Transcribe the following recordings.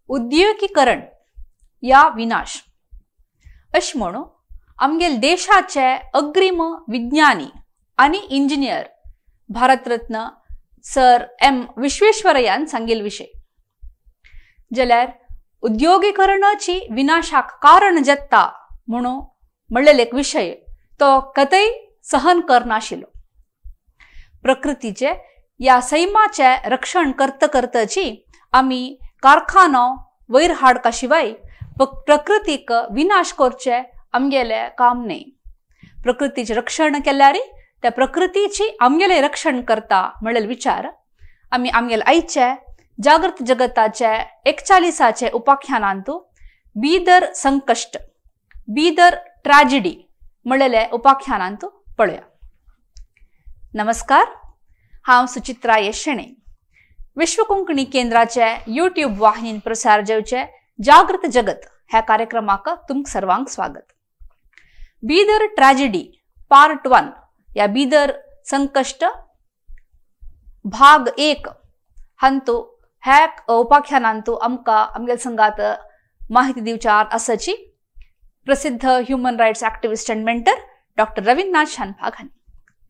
उद्योगीकरण या विनाश अश म्हणून आमगेल देशाचे अग्रिम विज्ञानी आणि इंजिनियर भारतरत्न सर एम विश्वेश्वरय्यान सांगेल विषय जाल्यार उद्योगीकरणाची विनाशाक कारण जत्ता म्हणून म्हणलेले एक विषय तो कतई सहन करनाशिलो। प्रकृतीचे या सैमाचे रक्षण करतची आम्ही कारखानो वयर हाडका शिवाय प्रकृतीक विनाश करचे आमगेले काम नाही। प्रकृतीचे रक्षण केल्यार त्या प्रकृतीची आमगेले रक्षण करता म्हणलेले विचार आम्ही आमगेले आयचे जागृत जगताचे 41चे उपाख्यानांतू बीदर संकष्ट बीदर ट्रॅजेडी म्हणलेले उपाख्यानांतू पळया। नमस्कार, हांव सुचित्रा येशेणे। विश्व कोंकणी केंद्राचे यूट्यूब वाहिनीन प्रसार जेवचे जागृत जगत ह्या कार्यक्रमाक तुमक सर्वांक स्वागत। बीदर ट्रॅजेडी पार्ट 1 या बीदर संकष्ट भाग 1 हांतू ह्या उपाख्यानांतू आमगेल संगात माहिती दिवचार आसाची प्रसिद्ध human rights activist and mentor doctor Ravindranath Shanbhag हांनी।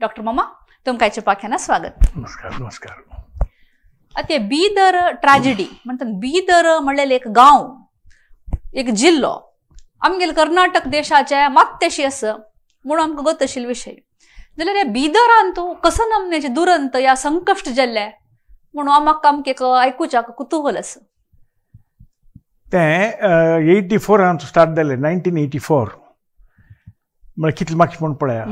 डॉक्टर मामा तुमकां ह्याच्या उपाख्यानात स्वागत। नमस्कार नमस्कार। आता बीदर ट्रॅजेडी म्हणतात बीदर म्हणलेले एक गांव एक जिल्लो आमगेल कर्नाटक देशाचे मात्तेशी आसा म्हणून आमकां गोत आशिल्लो विषय जाल्यार ह्या बीदरांतू कसो नमनेचे दुरंत या संकश्ट जाल्ले म्हणून आमकां आयकुच्याक कुतूहल आसा। ते 84 हांव स्टार्ट जालें 1984 म्हळ्यार कितले म्हाका म्हणून पळया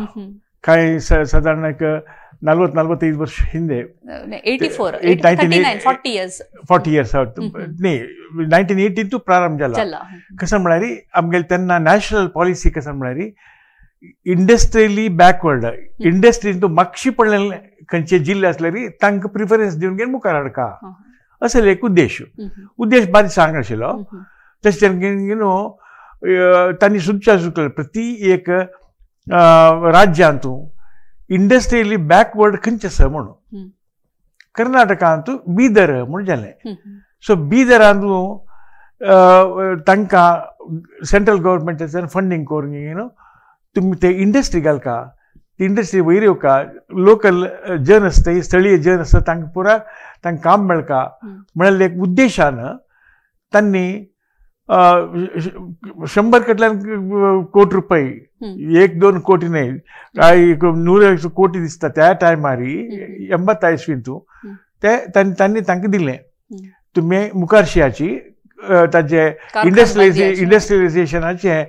काय साधारण एक 40-45 वर्ष हिंदे 40 इयर्स न्ही 1980 प्रारंभ जाला। कसं म्हळ्यार आमगेले तेन्ना नॅशनल पॉलिसी कसं म्हळ्यार इंडस्ट्रियली बॅकवर्ड इंडस्ट्रीन मातशी पडलेले खंयचे जिल्ले आसल्यार तांकां प्रिफरन्स दिवन घेवन मुखार हाडका असो एक उद्देश बारीक सांग आशिल्लो। तशें तांणी सुचयलें प्रति एक राज्यांतू इंडस्ट्रियली बॅकवर्ड खंयचे आसा म्हणून कर्नाटकांतू बीदर म्हणून जालें। सो बीदरांतू तांकां सेंट्रल गव्हर्मेंटाच्यान फंडींग करून तुमी ते इंडस्ट्री घालका ती इंडस्ट्री वयर येवका लोकल जन आसता स्थळीय जन आसता तांकां पुरा तांकां काम मेळका म्हणलें एक उद्देशान तांणी 100 कोटी रुपये 1-2 कोटी न्हय काय 100 कोटी दिसता त्या टायमार 80 इस्वींतू ते तांणी तांकां दिलें तुमी मुखारशियाची ताचे इंडस्ट्रियलायझेशनाचे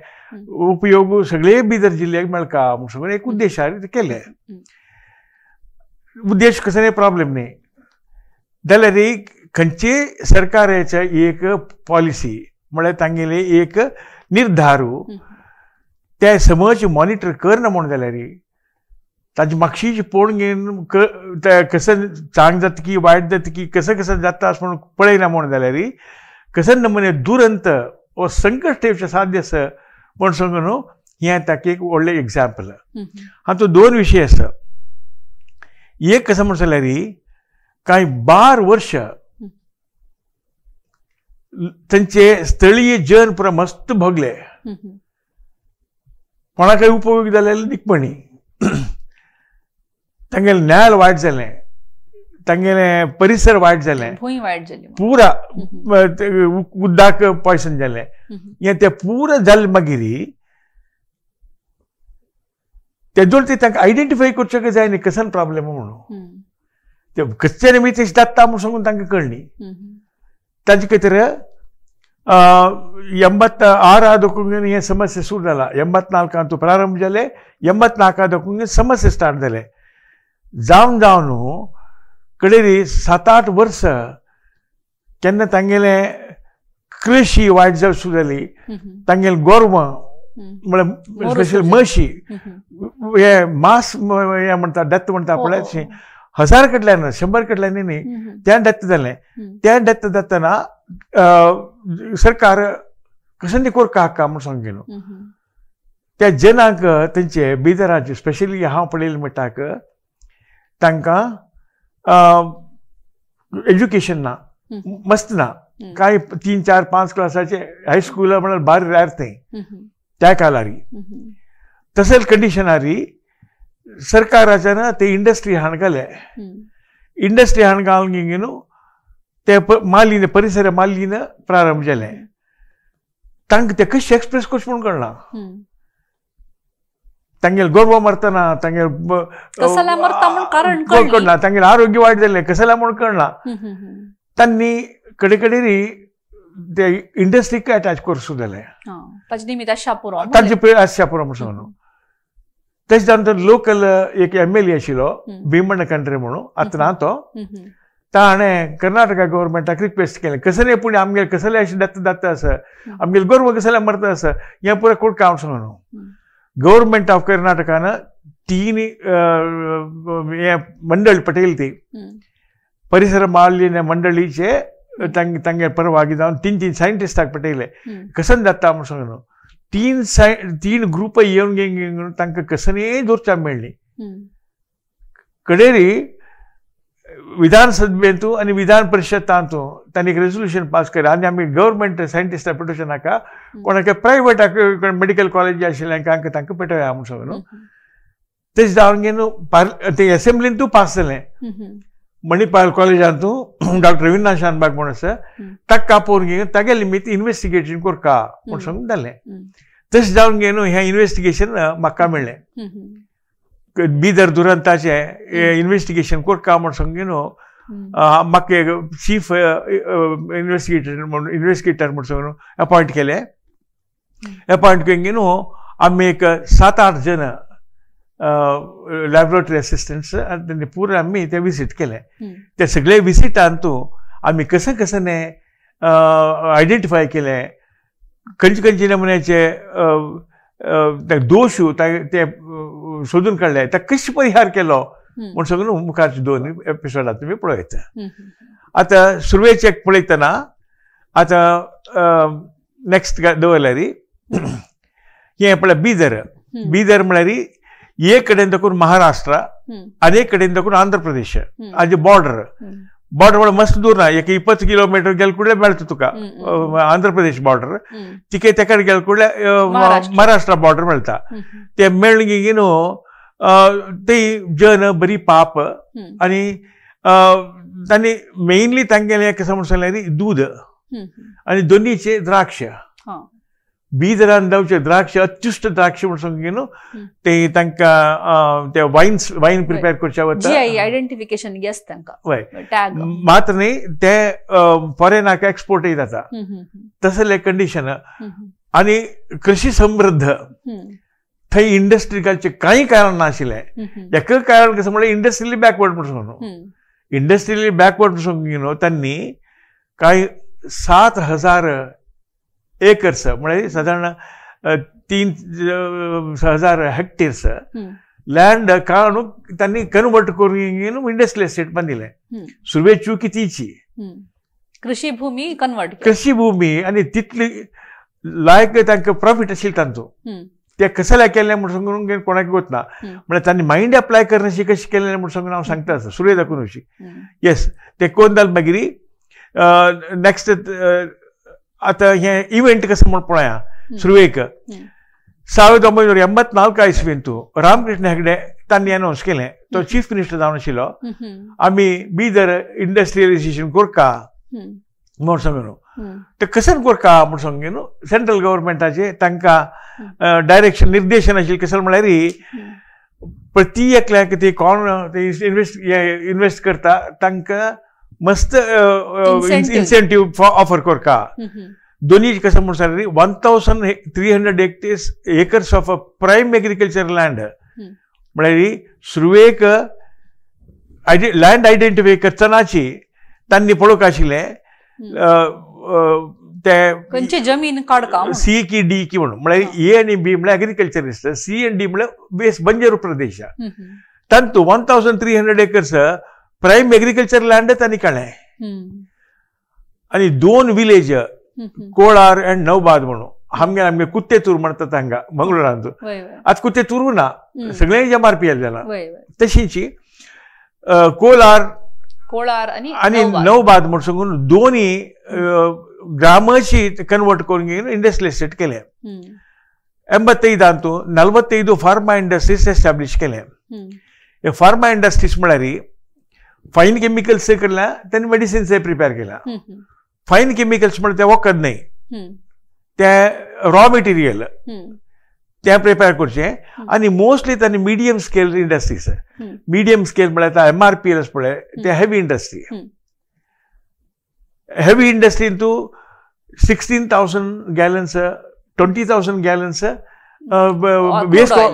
उपयोग सगळे बिदर जिल्ह्याक मेळका म्हणून सगळें एक उद्देशान केले। उद्देश कसले प्रॉब्लेम न्ही जाल्यार खंयचे सरकाराचे एक पॉलिसी म्हळ्यार तांगेले एक निर्धारू ते समज मॉनिटर करना म्हणून जाल्यार ताची मागशीची पळोवन घेवन कसं चांग जाता की वायट जाता की कसं जाता असं म्हणून पळयना म्हणून जाल्यार कसं नमुने दुरंत वो संकट येवचें साध्य आसा म्हण सांगून हें ताका एक व्हडलें एग्जाम्पल। हातूंत 2 विशय आसा। एक कसं म्हणून जाल्यार कांय 12 वर्ष तांचे स्थळीय जन पुरा मस्त भोगले कोणाकय उपयोग जालेले दिखपणी तांगेलें न्याय वायट जालें तांगेलें परिसर वायट जालें पुरा उदकाक पॉयसन जालें हें तें पुरा जालें मागीर तेदोळ ते तांकां आयडेंटिफाय करचें जाय न्ही कसन प्रॉब्लेम म्हणून ते कशे निमित्त तशें जाता म्हूण सांगून तांकां कळ्ळी ताजे खातीर 86 दोकून हें समस्या सुरू जाला। 84 प्रारंभ जाले 84 दोकून समस्या स्टार्ट जाले जावन कडेन 7-8 वर्स केन्ना तांगेलें कृषी वायट जावं सुरू जाली तांगेलें गोरवां म्हळ्यार स्पेशल म्हशी हे मास हें म्हणटा डेथ म्हणटा पळय तशें 1000 कडल्यान 100 कडल्यान न्ही त्या डेथ जालें। त्या डेथ जातना सरकार कसं करका हाका म्हूण सांगिल्लो त्या जनांक तेंचे बिदराचे स्पेशली हांव पळयलें म्हणटाक तांकां एज्युकेशन ना मस्त ना कांय 3, 4, 5 क्लासाचे हायस्कूल म्हळ्यार बारी रारते त्या कालारी तसले कंडिशनारी सरकाराच्यान ते इंडस्ट्री हाणगले इंडस्ट्री हाणगावन ते मालिन्य परिसर मालिन्य प्रारंभ जाले तांकां ते कशें एक्सप्रेस करचें म्हूण कळना तांगेले गोरवां मरतना कळना तांगेलें आरोग्य वायट जालें कसल्या म्हूण कळना तांणी कडेकडेरी ते इंडस्ट्रीक अटॅच करसूं जालें ताचे निमित्त शापुरो म्हणून सांगून तेच्या नंतर लोकल एक MLA आशिल्लो भीमण्ण कंट्रे म्हणून आतां ना तो ताणें कर्नाटका गव्हर्मेंटाक रिक्वेस्ट केलें कसले पुणे आमगेले कसले अशें जाता आसा आमगेले गोरवां कसले मरता आसा हें पुरो कोण काम सांगून गव्हर्मेंट ऑफ कर्नाटकान 3 हे मंडळ पटयली ती परिसर मालिन्य मंडळीचे तांगे परवागी जावन 3 सायंटिस्टाक पटयले कसन जाता म्हूण सांगून 3 ग्रुप येवन घेवन तांकां कसनय दोरच्या मेळ्ळी कडेरी विधानसभेंतू आनी विधान परिशदांतू तांणी एक रेजोल्युशन पास केलें आनी आमी गव्हर्मेंट सायंटिस्टाक पेटोवचे नाका कोणाक प्रायवेटाक मेडिकल कॉलेज आशिल्ल्यांक तांकां पेटोवया म्हूण सांगून तेच जावन घेवन ते एसेंब्लींतू पास जालें मणिपाल कॉलेजांतू डॉक्टर रविंद्रनाथ शानबाग म्हणून आसा ताका कापोवन घेवन तागे निमित्त इन्व्हेस्टिगेशन करका म्हूण सांगून जालें तशें जावन घेवन हें इन्व्हेस्टिगेशन म्हाका मेळ्ळें बिदर दुरंताचे इन्व्हेस्टिगेशन करता म्हूण सांगून म्हाका चीफ इन्व्हेस्टिगेटर म्हूण सांगून अपॉयंट केलें अपॉयंट करून घेवन आमी एक 7-8 जन लॅबोरेटरी असिस्टंट्स आनी पुरो आमी ते विजीट केले ते सगळे विजिटांतू आमी कशें कशें आयडेंटिफाय केले खंयचे नमुन्याचे दोश ते सोदून काडले ताका कशें परिहार केलो म्हूण सांगून मुखारचे 2 एपिसोडांत तुमी पळयता आतां सुरवेचे पळयतना आतां नेक्स्ट दवरल्यार हें पळय बिदर म्हळ्यार एक कडेन देखून महाराष्ट्र आनी एक कडेन देखून आंध्र प्रदेश हाजे बॉर्डर म्हळ्यार मस्त दूर ना एक 20 किलोमीटर गेले कुडले मेळटा तुका आंध्र प्रदेश बॉर्डर तिके तेका गेले कुडले महाराष्ट्र बॉर्डर मेळटा ते मेळून घेवन ती जन बरी पाप आनी तांणी मेनली तांगेलें कशें म्हूण सांगल्यार दूद आनी दोनीचे द्राक्ष बिदरान जावचे द्राक्ष अत्युश्ट द्राक्ष म्हूण सांगून ते तांकां ते वायन प्रिपेर करचे वता आयडेंटिफिकेशन तांकां मात्र न्ही ते फॉरेनाक एक्सपोर्टय जाता तसले कंडिशन आनी कृषी समृद्ध थंय इंडस्ट्रीकाचे कांय कारण नाशिल्लें एक कारण कशें म्हळ्यार इंडस्ट्रियली बॅकवर्ड म्हूण सांगून इंडस्ट्रियली बॅकवर्ड म्हूण सांगून तांणी कांय 7,000 एकर्स म्हळ्यार साधारण 3,000 हेक्टेर्स लँड काडून तांणी कन्वर्ट करून इंडस्ट्रियल एस्टेट बांदिले सुरवेची कितीची कृषी भूमी कन्वर्ट कृषी भूमी आनी तितली लायक तांकां प्रॉफिट आशिल्लें तांचो ते कसले केलें म्हूण सांगून कोणाक वतना म्हळ्यार तांणी मायंड अप्लाय करनाशी कशें केलें म्हूण सांगून हांव सांगता सुरवे दाखोवन अशी येस ते कोण जालें मागीर नेक्स्ट आतां हें इव्हेंट कशें म्हूण पळया सुरवेक 1984 इसवींतू रामकृष्ण हेगडे तांणी अनाउन्स केलें तो चीफ मिनिस्टर जावन आशिल्लो आमी बिदर इंडस्ट्रियलायजेशन करता म्हूण सांगून ते कशें करता म्हूण सांगून सेंट्रल गव्हर्मेंटाचे तांकां डायरेक्शन निर्देशन आशिल्लें कशें म्हळ्यार प्रति एकल्याक ते कोण इन्वेस्ट करता तांकां मस्त इन्सेंटीव ऑफर करता दोनी कशें म्हूण सांगल्यार 1,300 acres of prime agriculture land म्हळ्यार सुरवेक लँड आयडेंटिफाय करतनाची तांणी पळोवंक आशिल्लें ते खंयची जमीन काडका सी की डी की म्हणून म्हळ्यार ए आनी बी म्हळ्यार एग्रीकल्चरिस्ट सी आनी डी म्हळ्यार बेस बंजर प्रदेश तांतू 1,300 एकर्स प्रायम एग्रीकल्चर लँड तांणी काडलें आनी 2 विलेज कोळार एंड नवबाद म्हणून आमगे कुत्तेतूर म्हणटात हांगा मंगळुरांत आतां कुत्तेतूर ना सगळें MRPL जाला तशींची कोलार कोळार आनी नवबाद म्हूण सांगून दोनी ಗ್ರಾಮಶಿ ಕನ್ವರ್ಟ್ ಕೊಂಡು ಇಂಡಸ್ಟ್ರಿಯಲ್ ಎಸ್ಟೇಟ್ केले 85 ಅಂತೂ 45 ಫಾರ್ಮಾ ಇಂಡಸ್ಟ್ರೀಸ್ ಎಸ್ಟಾಬ್ಲಿಷ್ केले हे फार्मा इंडस्ट्रीज म्हळ्यार फायन केमिकल्स केला त्यांनी मेडिसिन्स प्रिपेअर केला फायन केमिकल्स म्हणजे ते वखद नाही ते रॉ मटेरियल ते प्रिपेअर करचे आणि मोस्टली त्यांनी medium scale industries medium scale म्हळ्यार MRPL पळय ते हेवी इंडस्ट्री हेवी इंडस्ट्री इंतू 16,000 gallons 20,000 gallons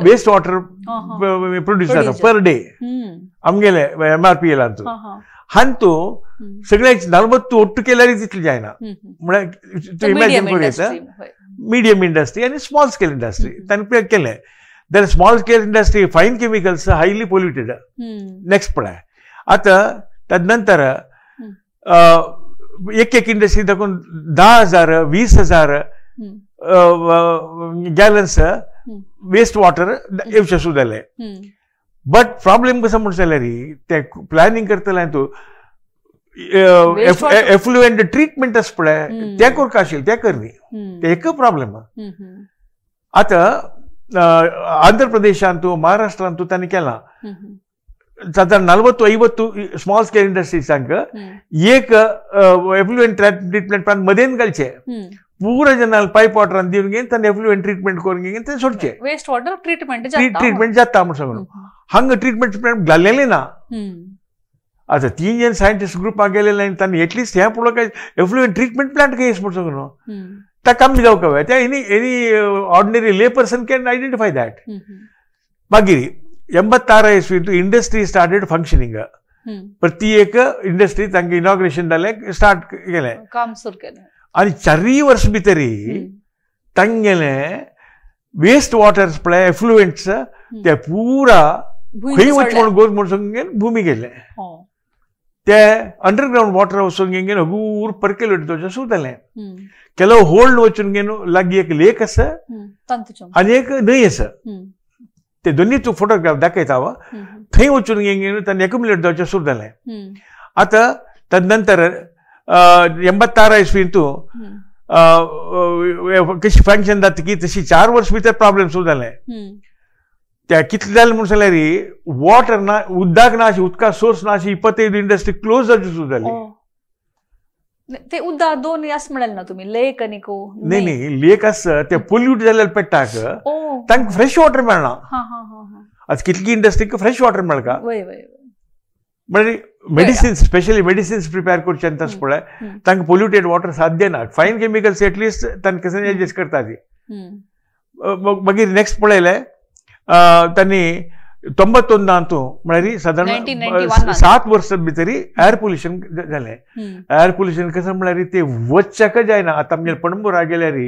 waste water produce जाता पर डे आमगेले MRPL हांतू सगळे 40 ಒಟ್ಟು केल्यार तितले जायना म्हळ्यार इमॅजिन करूं मीडियम इंडस्ट्री आणि स्मॉल स्केल इंडस्ट्री तांणी केले दॅन स्मॉल स्केल इंडस्ट्री फायन केमिकल्स हायली पोल्युटेड नेक्स्ट पळय आता तदनंतर एक इंडस्ट्री दाखवून 10,000 20,000 गॅलन्स वेस्ट वॉटर येवचे सुद्धा जाले बट प्रॉब्लेम कसं म्हणून जाल्यार ते प्लॅनिंग करतले तूं एफ्लुएंट ट्रीटमेंट आस पळय ते करता आशिल्लें ते करनी ते एक प्रॉब्लेम आता आंध्र प्रदेशांत तूं महाराष्ट्रांत तूं तांणी केलां साधारण 40-50 स्मॉल स्केल इंडस्ट्रीजांक एक एफ्लुएंट ट्रीटमेंट प्लांट मदेन घालचे पूरा जनाल पाईप वॉटर दिवन घेवन तांणी एफ्लुएंट ट्रीटमेंट करून घेवन ते सोडचे वेस्ट वॉटर ट्रीटमेंट जाता म्हणून सांगून हांगा ट्रीटमेंट प्लांट घाल्लेले ना आता 3 जण सायंटिस्ट ग्रुपाक गेलेले आनी तांणी एटलिस्ट ह्या पुढे काय एफ्लुएंट ट्रीटमेंट प्लांट घेयस म्हणून सांगून ता कमी जावंक जाय ते एनी ऑर्डिनरी ले पर्सन कॅन आयडेंटिफाय दॅट मागीर 86 इसवी इंडस्ट्री स्टार्टेड फंक्शनिंग प्रति एक इंडस्ट्री तांकां इनॉग्रेशन जालें स्टार्ट केलें काम सुरू केलें आणि 4 वर्ष भितरी तांगेले वेस्ट वॉटर्स पळय एफ्लुएंट्स ते पुरा खंय वच म्हणून गोरमोड भूमी गेले ते अंडरग्राउंड वॉटर वचून घेवन हगूर पर्केलेट तशें सुरू जालें ಕೆಲವು ಹೋಲ್ಡ್ वचून घेवन लागीं एक लेक आसा आनी एक न्हंय आसा ते दोन्ही तूं फोटोग्राफ दाखयता थंय वचून घेवन तांणी एक्युमुलेट जावचें सुरू जालें आतां तदनंतर 86 इसवीन तूं कशी फंक्शन जातकी तशी 4 वर्स भितर प्रॉब्लेम सुरू जालें त्या कितले जालें म्हणून जाल्यार वॉटर ना उदक ना उदका सोर्स ना 25 इंडस्ट्री क्लोज जावची सुरू जाली ते उदक दोन आस म्हणाल ना तुम्ही लेक आनी को नाही लेक आसा ते पोल्यूट जाल्ल्या पेट्टाक तांकां फ्रेश वॉटर मेळना आज कितली इंडस्ट्रीक फ्रेश वॉटर मेळका म्हणजे मेडिसिन्स स्पेशली मेडिसिन्स प्रिपेअर करचे तस पळय तांकां पोल्युटेड वॉटर साध्य ना फायन केमिकल्स एटलिस्ट तांकां कशें एडजस्ट करता ती मागीर नेक्स्ट पळयलें तांणी 91 हातूं म्हळ्यार साधारण 7 वर्सां भितर एअर पोल्युशन जालें एअर पोल्युशन कशें म्हळ्यार ते वचच्याक जायना आतां आमगे पणंबुरा गेल्यार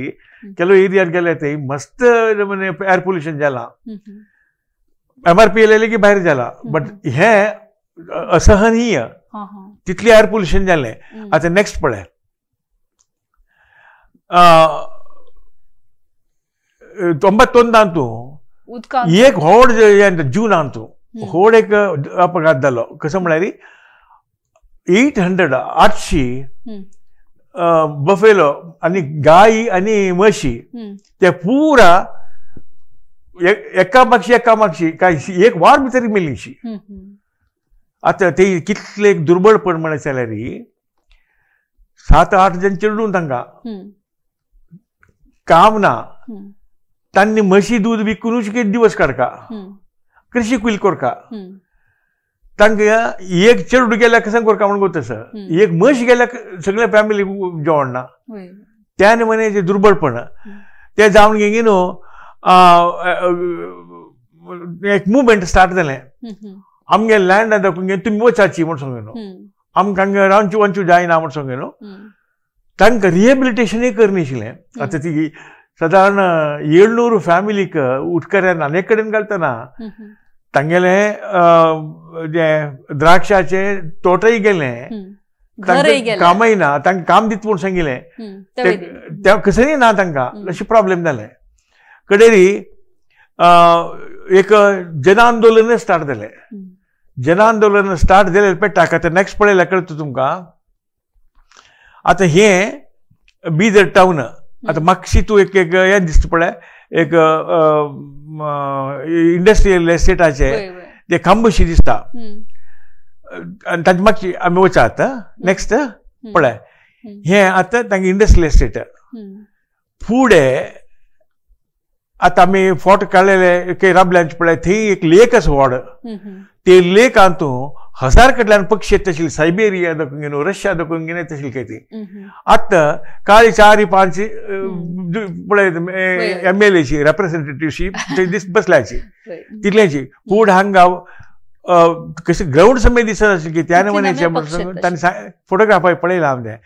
केलो एरियात गेल्यार थंय मस्त एअर पोल्युशन जालां MRPL की भायर जाला बट हे असहनीय तितलें एअर पोल्युशन जालें आतां नेक्स्ट पळय 91 हातूं एक व्हड जून हातूं व्हड एक अपघात जालो कसो म्हळ्यार 800 बफेलो आनी गाय आनी म्हशी ते पुरा एका मागशी काय एक वार भितर मेलीशी आता ते कितले दुर्बळपण म्हण जाल्यार 7-8 जण चेडून तांकां काम ना तांणी म्हशी दूध विकूनच किती दिवस काडका कृषी कुल करका तांकां एक चेडूं गेल्यार कशें करका म्हणून गोतस एक म्हश गेल्यार सगळे फॅमिली जेवण ना त्या निमाणे दुर्बळपण ते जावन घेवन एक मुवमेंट स्टार्ट जालें आमगे लँड दाखोवन घेवन तुमी वचाची म्हूण सांगून आमकां हांगा रावचें जायना म्हूण सांगून तांकां रिहेबिलिटेशनूय करनाशिल्लें आतां ती साधारण 700 फॅमिलीक उदकाऱ्यान आनी कडेन घालतना तांगेले जे द्राक्षाचे तोटय गेले कामय ना तांकां काम दित म्हूण सांगिल्लें ते कसंय ना तांकां अशें प्रॉब्लेम जालें कडेरी एक जन आंदोलन स्टार्ट जालें जन आंदोलन स्टार्ट जालें पेट्टाक आतां नेक्स्ट पळयल्यार कळटा तुमकां आता हे बीदर टाउन आता मागशी तू एक एक हें दिसता पळय एक इंडस्ट्रियल एस्टेटाचे ते खांबशी दिसता आनी ताजे मागची आमी वचात नेक्स्ट पळय हें आतां तांगे इंडस्ट्रियल एस्टेट फुडें आता आमी फोटो काडलेले काही राबल्यांचे पळय थंय एक लेक आसा व्हड ते लेक हातूं 1000 कडल्यान पक्षी येता तशें सायबेरिया दाखोवन गेलो रशिया दाखोवन गेले तशें काही ती आतां काळी 4-5 पळय MLAची रिप्रेझेंटेटिव्हशीप थंय बसल्याची तितल्याची फूड हांगा कशें ग्राउंड समेत दिसना की त्या नमन्याचे तांणी फोटोग्राफाय पळयला हांवें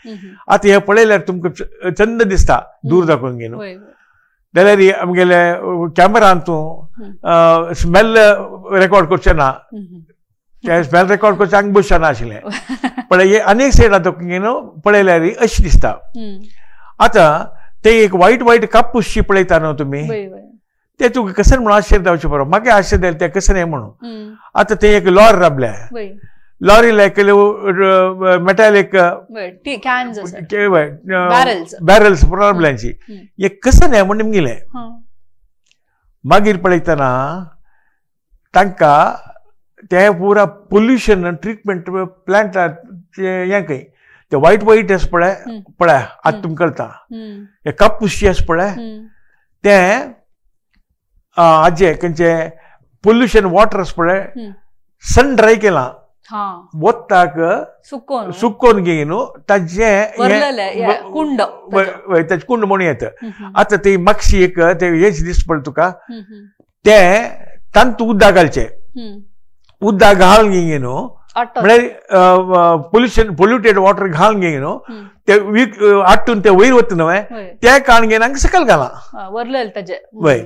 आतां हे पळयल्यार तुमकां चंद दिसता दूर दाखोवन गेलो जाल्यार आमगेले कॅमेरा हातूं स्मेल रेकॉर्ड करचें ना ते स्मेल रेकॉर्ड करचें हांगा बसचें आशिल्लें पण हे अनेक सायडा दाखोवन गेलो पळयल्यार अशें दिसता आतां ते एक वायट कापूसशी पळयता न्हू तुमी ते तुका कसन म्हणून आश्चर्य जावचें बरो म्हाका आश्चर्य जालें ते कसन हें म्हणून आतां ते एक लॉरी राबल्या लॉरी लायक मेटालीक बॅरल्स राबल्यांची हे कसन हें म्हणून गेलें मागीर पळयतना तांकां ते पुरा पोल्युशन ट्रिटमेंट प्लांटाचे हें खंय ते वायट आसा पळय आतां तुमकां कळटा हे कापूसची आसा पळय ते हाजे खंयचे पोल्युशन वॉटर आसा पळय सन ड्राय केलां वताक सुकोवन घेवन ताजे कुंड म्हणून येता आतां ती मागशी एक ते हेच दिसता पळय तुका ते तांतूं उदक घालचें उदक घालून घेवन म्हळ्यार पोल्युटेड वॉटर घालून घेवन ते आट्टून ते वयर वता न्हय ते काण घेवन हांगा सकयल घालां वय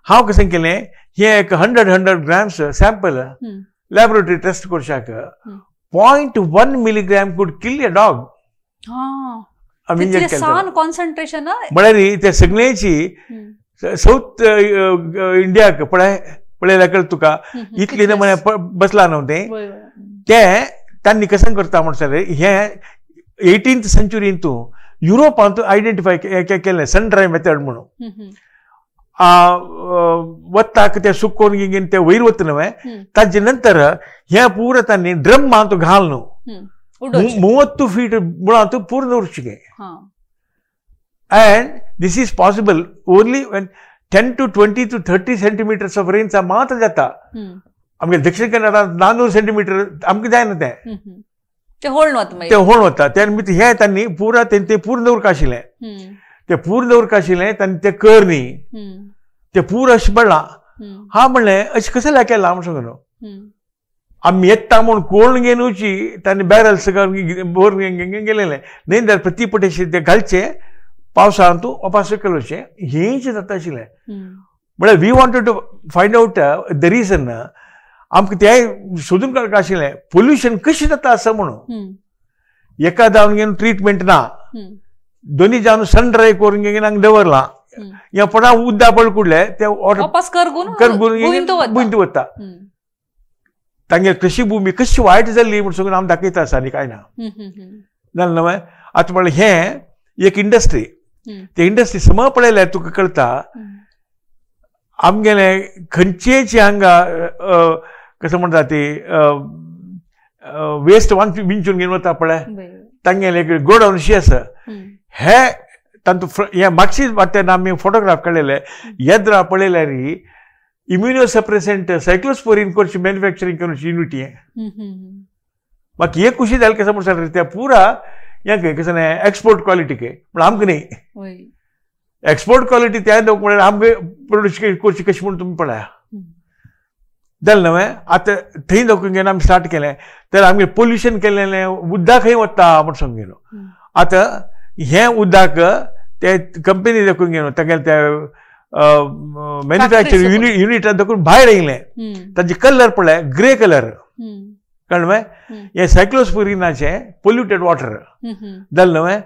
हांव कशें केलें हे एक 100 ग्राम्स सॅम्पल लॅबोरेटरी टेस्ट करशाक 0.1 milligram could kill a dog concentration म्हळ्यार ते सगळ्यांची साऊथ इंडियाक पळयल्यार तुका इतली म्हळ्यार बसला न्हू ते तांणी कशें करता म्हणसर हे 18th सेंच्युरींत युरोपांत आयडेंटिफाय केलें सन ड्राय मेथड म्हणून वताक ते सुकोवन घेवन ते वयर वता न्हय ताजे नंतर हे पुरो तांणी ड्रम मात घाल न्हू 30 फीट मुळांत पूर्ण उरचें and this is possible only when 10 to 20 to 30 centimeters of rain मात जाता आमगे दक्षिण कन्नडांत 400 सेंटीमीटर आमकां जायना ते होण वता त्या निमित्त हे तांणी पुरा ते पूर्ण उरक आशिल्लें ते पूर्ण उरक आशिल्लें तांणी ते कर न्ही ते पूर अशें पडलां हांव म्हणलें अशें कशें केलां म्हण सांगून आमी येता म्हूण कोण घेवन वची तांणी बॅरल्स बोर गेलेले न्ही जाल्यार प्रती पटेशी ते घालचें पावसांत वापस सकयल वचचें हेंच जाता आशिल्लें म्हळ्यार we wanted to find out the reason आमकां तें सोदून काडपाक आशिल्लें पोल्युशन कशें जाता आसा म्हणून एका जावन घेवन ट्रिटमेंट ना दोनी जावन सन ड्राय करून घेवन हांगा दवरलां या पडा उदक पड कुडले ते बुंत वता तांगे कशी भूमी कशी वायट जाल्ली म्हूण सगळें आमी दाखयता आसा आनी कांय ना जालें न्हय आतां म्हळ्यार हें एक इंडस्ट्री ते इंडस्ट्री सम पळयल्यार तुका कळटा आमगेले खंयचेच हांगा कशें म्हणटा ती वेस्ट विंचून घेवन वता पळय तांगेले गोडावन शी आसा हे तांतूं हे मागशीच वाटेन आमी फोटोग्राफ काडलेले येद्रा पळयल्यार इम्युनो सप्रेसेंट सायक्लोस्पोरीन करची मॅन्युफॅक्चरींग करची युनिटी म्हाका एक खुशी जाली कशें म्हणटा ते पुरा हें कशें एक्सपोर्ट क्वॉलिटी म्हण आमकां न्ही एक्सपोर्ट क्वॉलिटी त्या लोक म्हळ्यार आमगे प्रोड्यूस करची कशी म्हूण तुमी पळया जालें न्हय आतां थंय लोकांक घेवन आमी स्टार्ट केलें तर आमगे पोल्युशन केलेलें उदक खंय वता म्हूण सांगिल्लो आतां हें उदक ते कंपनी देखून घेवन तागेले ते मॅन्युफॅक्चरींग युनिटान देखून भायर येयलें ताजे कलर पळय ग्रे कलर कळ्ळें न्हय हें सायक्लोस्पोरिनाचें पोल्युटेड वॉटर जालें न्हय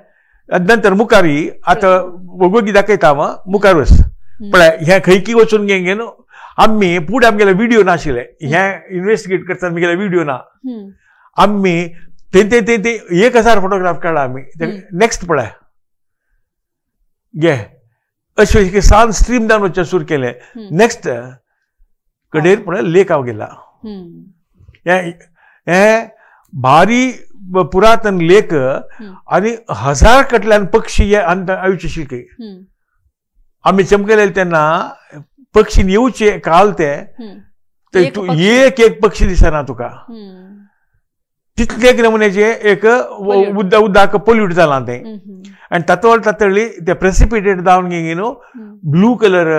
नंतर मुखारी आतां वगोगी दाखयता हांव मुखार वच पळय हें खंयकी वचून घेवन आमी फुडें आमगेले व्हिडिओ नाशिल्ले हें इन्वेस्टिगेट करता आमगेले व्हिडिओ ना आमी ते 1000 फोटोग्राफ काढला आम्ही. नेक्स्ट पळय घे अशें सान स्ट्रीम जावन वचचें सुरू केलें. नेक्स्ट कडेर पळय लेक हांव गेला. हे भारी पुरातन लेक आनी 1000 कटल्यान पक्षी हे आयुश्य शिके. आमी चमकले तेन्ना पक्षी येवचे काल ते एक पक्षी दिसना तुका. तितले नमुन्याचे एक उदक पोल्यूट जाला ते. आनी तातळी ते प्रेसिपिटेट जावन गे न्हू ब्लू कलर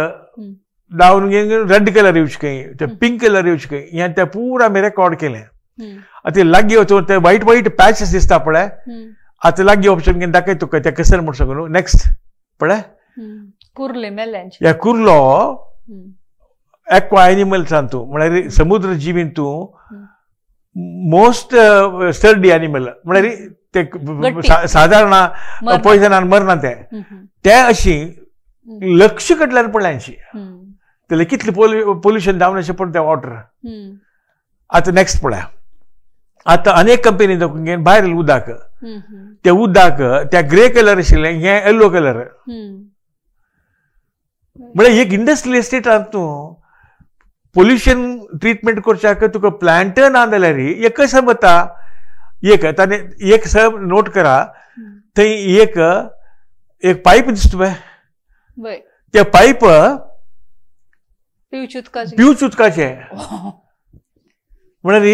जावन गे रेड कलर येवचे खंय ते पिंक कलर येवचे खंय हे ते पूरा आमी रेकॉर्ड केलें. आतां लागीं वचून ते वायट पॅचेस दिसता पळय. आतां लागीं वचून घेवन दाखय तुका ते कशें म्हूण सांगून. नेक्स्ट पळय कुर्ले मेल्यांचे. हे कुर्लो एक्वा एनिमल्सान तूं म्हळ्यार समुद्र जिवीन तूं मोस्ट स्टर्डी एनिमल म्हळ्यार ते साधारण पॉयझनान मरना ते अशी लक्ष कटल्यान पडल्यांची. तेले कितले पोल्युशन जावन अशें पडटा ते वॉटर. आतां नेक्स्ट पळय आतां अनेक कंपनी घेवन भायर उदक ते उदक त्या ग्रे कलर आशिल्लें हे येलो कलर. म्हळ्यार एक इंडस्ट्रियल एस्टेटांत तूं पोल्युशन ट्रीटमेंट करच्याक तुका प्लांट ना जाल्यार एक कशें वता. एक सब नोट करा थंय एक पायप दिसता पळय ते पायप पिवच उदकाचे. म्हळ्यार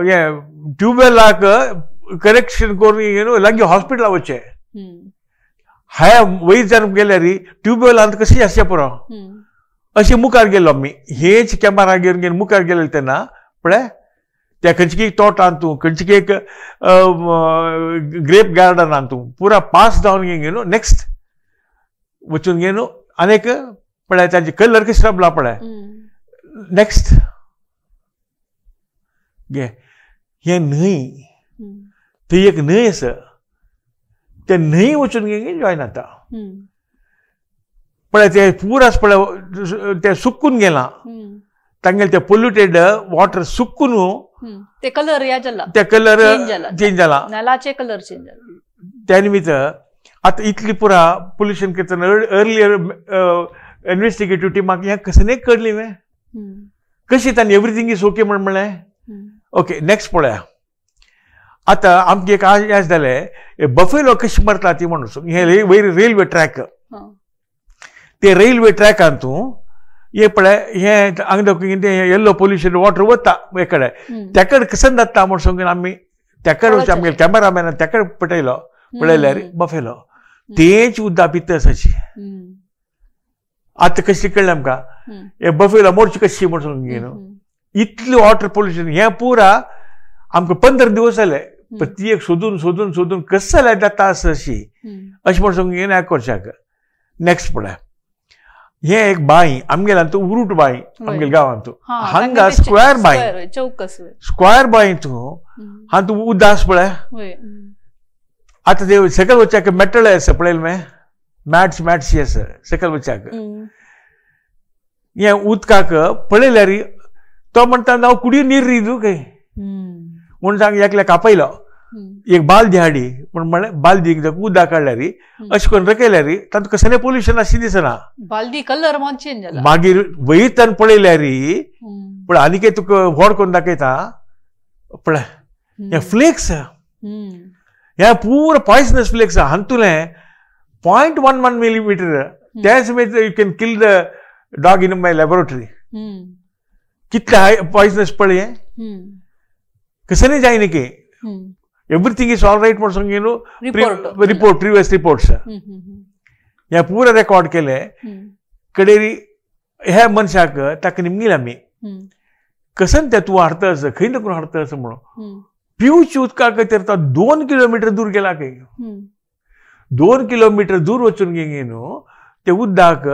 हे ट्यूबवेलाक करेक्शन करून लागीं हॉस्पिटला वचचें. हाय वयर जावन गेल्यार ट्यूबवेलांत कशें आसचें पुरो अशें मुखार गेलो आमी. हेच कॅमेरा घेवन मुखार गेले तेन्ना पळय त्या खंयची तोटांत तूं खंयची ग्रेप गार्डनांत तूं पुरा पास जावन गे न्हू. नेक्स्ट वचून गे न्हू आनीक पळय ताजे कलर कशें रबला पळय. नेक्स्ट गे हे न्हंय थंय एक न्हंय आसा त्या न्हंय वचून गे जॉयन जाता. पळय ते पुरास पळय ते सुकून गेलां. तांगेले ते पोल्युटेड वॉटर सुकून ते कलर ते कलर चेंज जाला. नालाचे कलर चेंज जाला. त्या निमित्त आतां इतली पुरा पोल्युशन करतना अर्लियर इन्व्हेस्टिगेटिव्ह टिमाक हें कशें नाही कळली वे कशी तांणी एवरीथींग इज ओके म्हणलें. ओके नेक्स्ट पळया आतां आमचे एक आज जालें बफेलो कशी मरता ती म्हणून हे वयर रेल्वे ट्रॅक ते रेल्वे ट्रॅकान तूं हे पळय हे हांगा येल्लो पोल्युशन वॉटर वता एकडे तेकडे कसन जाता म्हूण सांगून आमी तेकडे वचून आमगे कॅमेरामॅनान तेकडे पटयलो पळयल्यार बफेलो तेच उदक पिता अशी. आतां कशी कळ्ळें आमकां हे बफेलो मोरची कशी म्हूण सांगून न्हू इतली वॉटर पोल्युशन हें पुरा आमकां 15 दिवस जाले. पण ती एक सोदून सोदून सोदून कसं जाल्यार जाता अशी अशें म्हूण सांगून हें करच्याक. नेक्स्ट पळय हे एक बांय आमगेल्यान तूं उरूट बांय आमगेल्या गांवांत हांगा स्क्वेअर बांय स्क्वेअर बांय तूं हांगा तूं उदास पळय. आतां ते सकयल वच्चाक मेटल आसा पळयलें मे मॅट्स आसा सकयल वच्चाक हे उदकाक पळयल्यार तो म्हणटा हांव कुडी नीर रिजू खंय म्हूण सांग एकल्याक आपयलो एक बालदी हाडी पूण म्हळें बालदीक उदक काडल्यार अशें करून रकयल्यार तातूंत कसलें पोल्युशन अशें दिसना. बालदी कलर मात चेंज जाला. मागीर वयतान पळयल्यार पळय आनीक तुका व्हड करून दाखयता पळय हे फ्लेक्स हे पुरो पॉयझनस फ्लेक्स हांतुलें 0.11 मिलीमीटर त्या समेत you can kill the dog in my laboratory. कितले हाय पॉयझनस पळय कसं नाही जायना की एवरीथिंग इज ऑल राईट म्हणून सांगून न्हू रिपोर्ट प्रिवियस रिपोर्ट्स हे पुरो रेकॉर्ड केले. कडेरी ह्या मनशाक ताका निमगेले आमी कसन ते तूं हाडतास खंय नकरून हाडतास म्हणून पिवचे उदकाक तर 2 किलोमीटर दूर गेला खंय 2 किलोमीटर दूर वचून गे न्हू ते उदक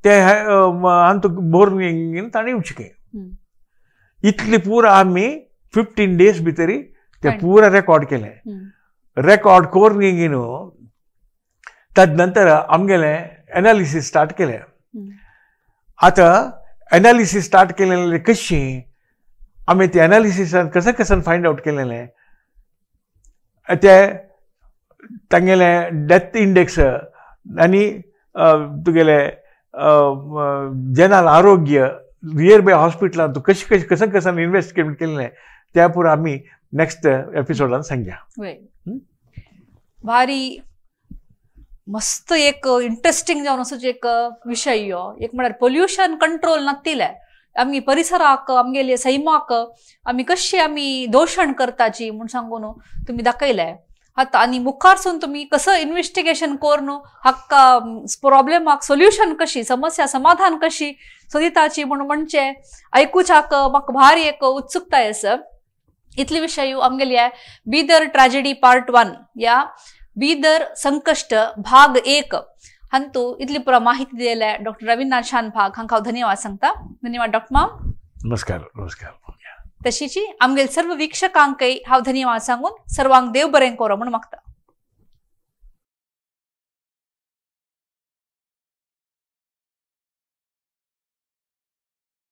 ते आंत भरून गे ताणें येवचें खंय. इतली पुरो आमी 15 days भितर ते पुरा रेकॉर्ड केले. रेकॉर्ड करून गे न्हू ताजे नंतर आमगेले एनालिसीस स्टार्ट केले. आतां एनालिसीस स्टार्ट केलें कशी आमी ते एनालिसिसान कसं फायंड आउट केलेलें ते तांगेले डेथ इंडेक्स आनी तुगेले जनरल आरोग्य नियर बाय हॉस्पिटलान तूं कशें इन्वेस्टिगेट केलेलें त्या पुरो आमी नेक्स्ट एपिसोडान सांगया. भारी मस्त एक इंटरेस्टिंग जावन असो एक विशय यो. एक म्हळ्यार पोल्युशन कंट्रोल नातिले आमी परिसराक आमगेले सैमाक आमी कशी आमी दोशण करताची म्हूण सांगून तुमी दाखयले आतां. आनी मुखारसून तुमी कसं इन्व्हेस्टिगेशन करून हाका प्रॉब्लेमाक सोल्युशन कशी समस्या समाधान कशी सोदिताची म्हणून म्हणचे ऐकूच्याक म्हाका भारी एक उत्सुकताय आसा. इतले विशय आमगेले बीदर ट्रॅजेडी पार्ट 1 या बीदर संकष्ट भाग 1 हंतू इतली पुरा माहिती दिले डॉक्टर रवींद्रनाथ शानभाग हांकां हांव धन्यवाद सांगता. धन्यवाद डॉक्टर माम. नमस्कार. नमस्कार. तशीची आमगेल सर्व वीक्षकांकय हांव धन्यवाद सांगून सर्वांक देव बरें करो म्हूण मागता.